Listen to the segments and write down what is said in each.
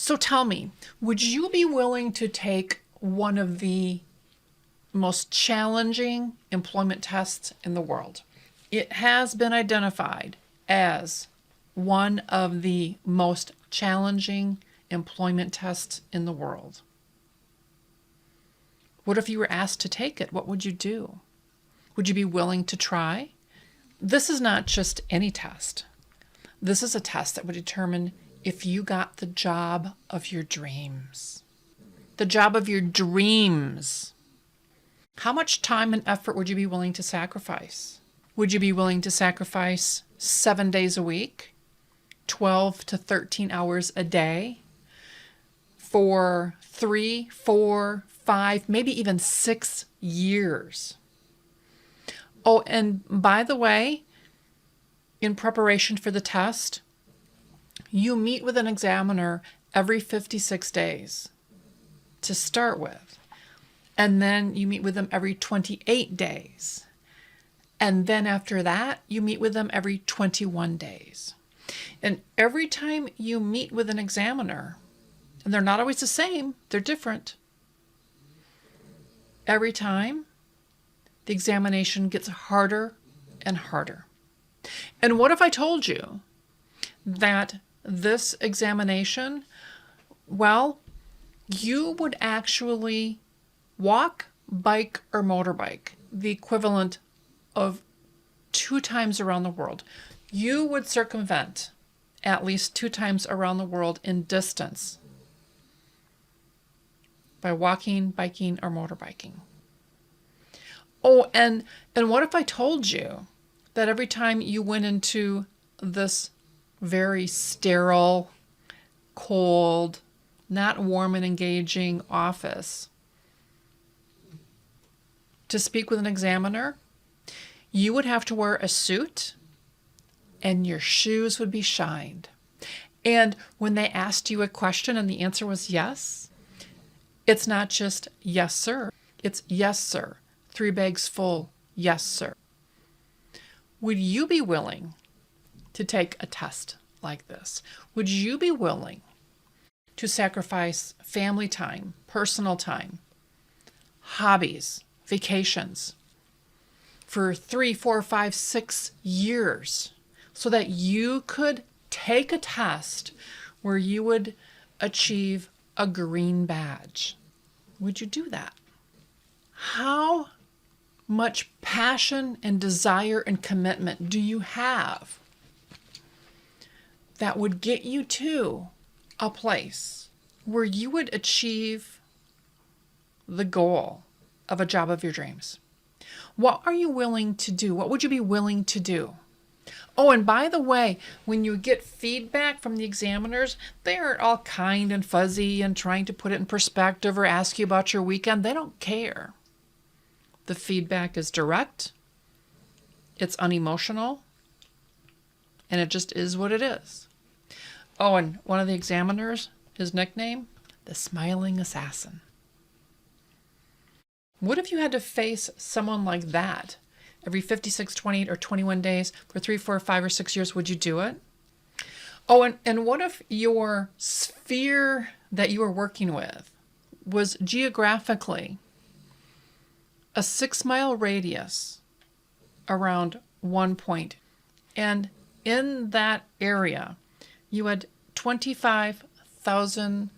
So tell me, would you be willing to take one of the most challenging employment tests in the world? It has been identified as one of the most challenging employment tests in the world. What if you were asked to take it? What would you do? Would you be willing to try? This is not just any test. This is a test that would determine if you got the job of your dreams. The job of your dreams. How much time and effort would you be willing to sacrifice? Would you be willing to sacrifice 7 days a week, 12 to 13 hours a day for 3, 4, 5, maybe even 6 years? Oh, and by the way, in preparation for the test, you meet with an examiner every 56 days to start with. And then you meet with them every 28 days. And then after that, you meet with them every 21 days. And every time you meet with an examiner, and they're not always the same, they're different. Every time, the examination gets harder and harder. And what if I told you that this examination, well, you would actually walk, bike, or motorbike, the equivalent of 2 times around the world. You would circumvent at least 2 times around the world in distance by walking, biking, or motorbiking. Oh, and what if I told you that every time you went into this very sterile, cold, not warm and engaging office to speak with an examiner, you would have to wear a suit and your shoes would be shined. And when they asked you a question and the answer was yes, it's not just yes, sir. It's yes, sir. 3 bags full, yes, sir. Would you be willing to take a test like this? Would you be willing to sacrifice family time, personal time, hobbies, vacations for 3, 4, 5, 6 years so that you could take a test where you would achieve a green badge? Would you do that? How much passion and desire and commitment do you have that would get you to a place where you would achieve the goal of a job of your dreams? What are you willing to do? What would you be willing to do? Oh, and by the way, when you get feedback from the examiners, they aren't all kind and fuzzy and trying to put it in perspective or ask you about your weekend. They don't care. The feedback is direct, it's unemotional, and it just is what it is. Oh, and one of the examiners, his nickname, the Smiling Assassin. What if you had to face someone like that every 56, 28, or 21 days for 3, 4, 5, or 6 years? Would you do it? Oh, and what if your sphere that you were working with was geographically a 6-mile radius around one point, and in that area you had 25,000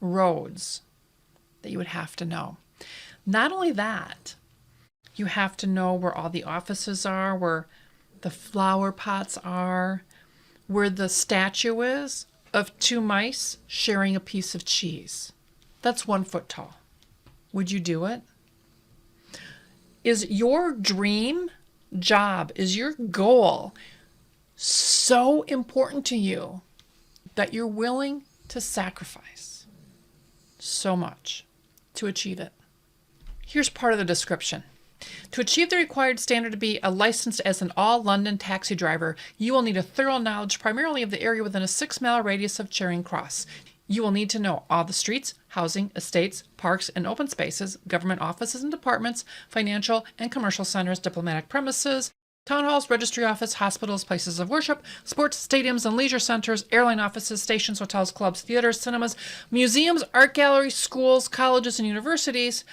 roads that you would have to know. Not only that, you have to know where all the offices are, where the flower pots are, where the statue is of 2 mice sharing a piece of cheese. That's 1 foot tall. Would you do it? Is your dream job, is your goal so important to you that you're willing to sacrifice so much to achieve it? Here's part of the description. To achieve the required standard to be licensed as an all-London taxi driver, you will need a thorough knowledge primarily of the area within a 6-mile radius of Charing Cross. You will need to know all the streets, housing, estates, parks, and open spaces, government offices and departments, financial and commercial centers, diplomatic premises, Town halls, registry office, hospitals, places of worship, sports stadiums and leisure centers, airline offices, stations, hotels, clubs, theaters, cinemas, museums, art galleries, schools, colleges and universities,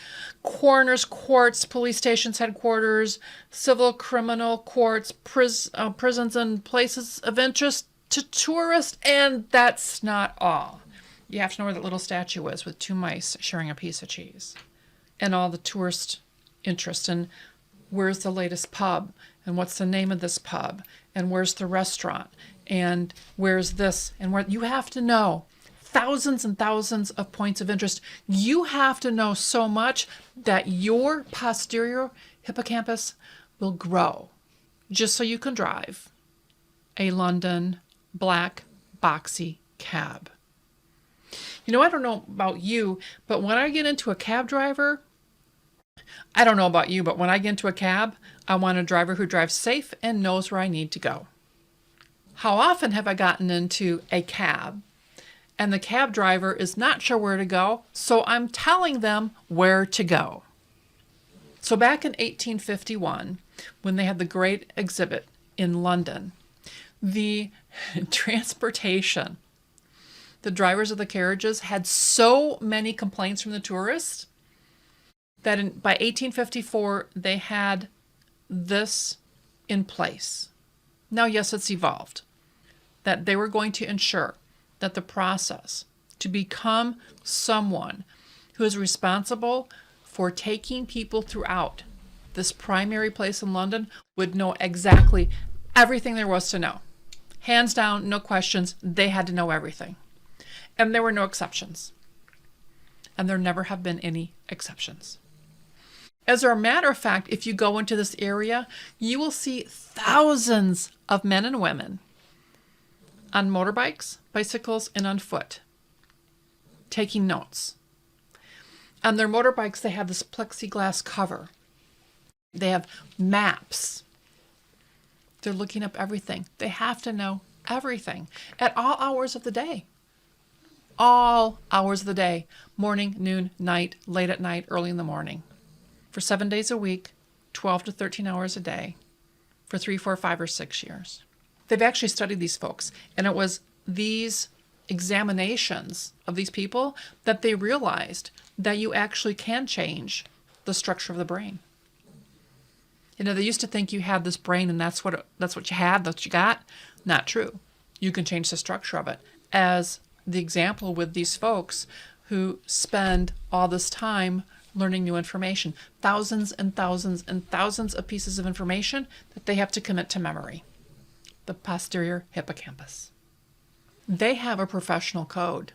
coroners' courts, police stations, headquarters, civil criminal courts, prisons and places of interest to tourists. And that's not all. You have to know where that little statue is with two mice sharing a piece of cheese, and all the tourist interest, and where's the latest pub, and what's the name of this pub, and where's the restaurant, and where's this, and where. You have to know thousands and thousands of points of interest. You have to know so much that your posterior hippocampus will grow just so you can drive a London black boxy cab. You know, I don't know about you, but when I get into a cab driver, I don't know about you, but when I get into a cab, I want a driver who drives safe and knows where I need to go. How often have I gotten into a cab and the cab driver is not sure where to go, so I'm telling them where to go? So back in 1851, when they had the great exhibit in London, the transportation, the drivers of the carriages had so many complaints from the tourists that by 1854, they had this in place. Now, yes, it's evolved, that they were going to ensure that the process to become someone who is responsible for taking people throughout this primary place in London would know exactly everything there was to know. Hands down, no questions, they had to know everything. And there were no exceptions. And there never have been any exceptions. As a matter of fact, if you go into this area, you will see thousands of men and women on motorbikes, bicycles, and on foot, taking notes. On their motorbikes, they have this plexiglass cover. They have maps. They're looking up everything. They have to know everything at all hours of the day. All hours of the day, morning, noon, night, late at night, early in the morning. For 7 days a week, 12 to 13 hours a day, for 3, 4, 5, or 6 years. They've actually studied these folks, and it was these examinations of these people that they realized that you actually can change the structure of the brain. You know, they used to think you had this brain and that's what you had, that's what you got. Not true. You can change the structure of it, as the example with these folks who spend all this time learning new information, thousands and thousands and thousands of pieces of information that they have to commit to memory. The posterior hippocampus. They have a professional code,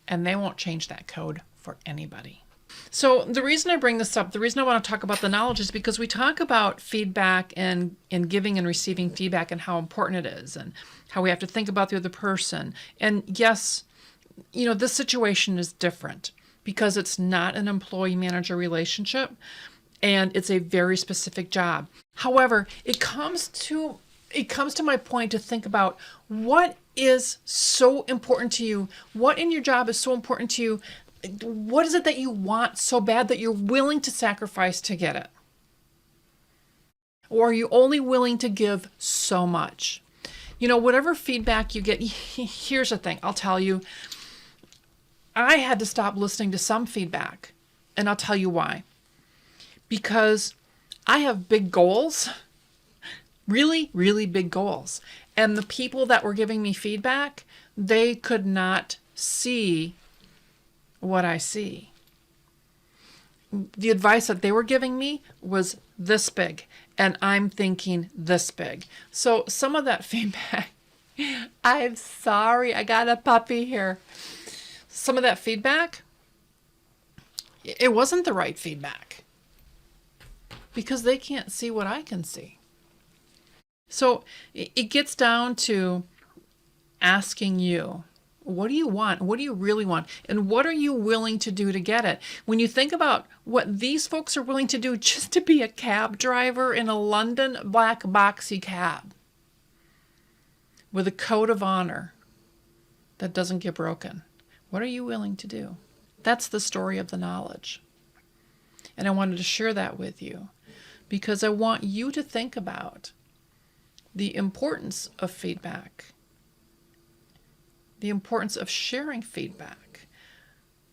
and they won't change that code for anybody. So the reason I bring this up, the reason I want to talk about the knowledge is because we talk about feedback and giving and receiving feedback and how important it is and how we have to think about the other person. And yes, you know, this situation is different because it's not an employee-manager relationship and it's a very specific job. However, it comes to my point to think about what is so important to you, what in your job is so important to you. What is it that you want so bad that you're willing to sacrifice to get it? Or are you only willing to give so much? You know, whatever feedback you get, here's the thing, I'll tell you, I had to stop listening to some feedback, and I'll tell you why. Because I have big goals, really, really big goals. And the people that were giving me feedback, they could not see what I see. The advice that they were giving me was this big, and I'm thinking this big. So some of that feedback, I'm sorry, I got a puppy here. Some of that feedback, it wasn't the right feedback because they can't see what I can see. So it gets down to asking you, what do you want? What do you really want? And what are you willing to do to get it? When you think about what these folks are willing to do just to be a cab driver in a London black boxy cab with a code of honor that doesn't get broken, what are you willing to do? That's the story of the knowledge. And I wanted to share that with you because I want you to think about the importance of feedback, the importance of sharing feedback.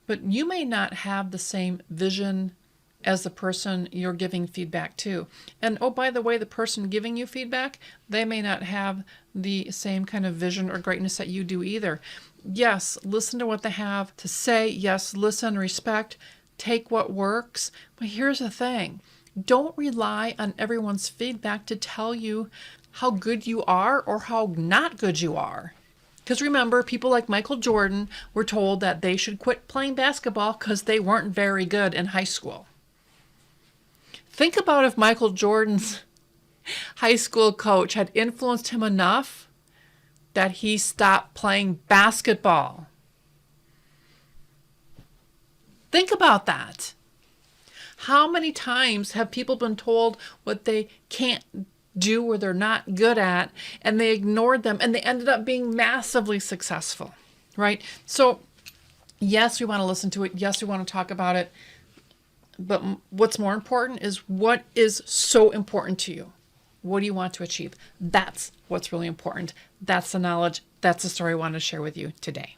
But you may not have the same vision as the person you're giving feedback to. And oh, by the way, the person giving you feedback, they may not have the same kind of vision or greatness that you do either. Yes, listen to what they have to say. Yes, listen, respect, take what works. But here's the thing. Don't rely on everyone's feedback to tell you how good you are or how not good you are. Because remember, people like Michael Jordan were told that they should quit playing basketball because they weren't very good in high school. Think about if Michael Jordan's high school coach had influenced him enough that he stopped playing basketball. Think about that. How many times have people been told what they can't do or they're not good at, and they ignored them, and they ended up being massively successful, right? So yes, we want to listen to it. Yes, we want to talk about it. But what's more important is what is so important to you. What do you want to achieve? That's what's really important. That's the knowledge. That's the story I wanted to share with you today.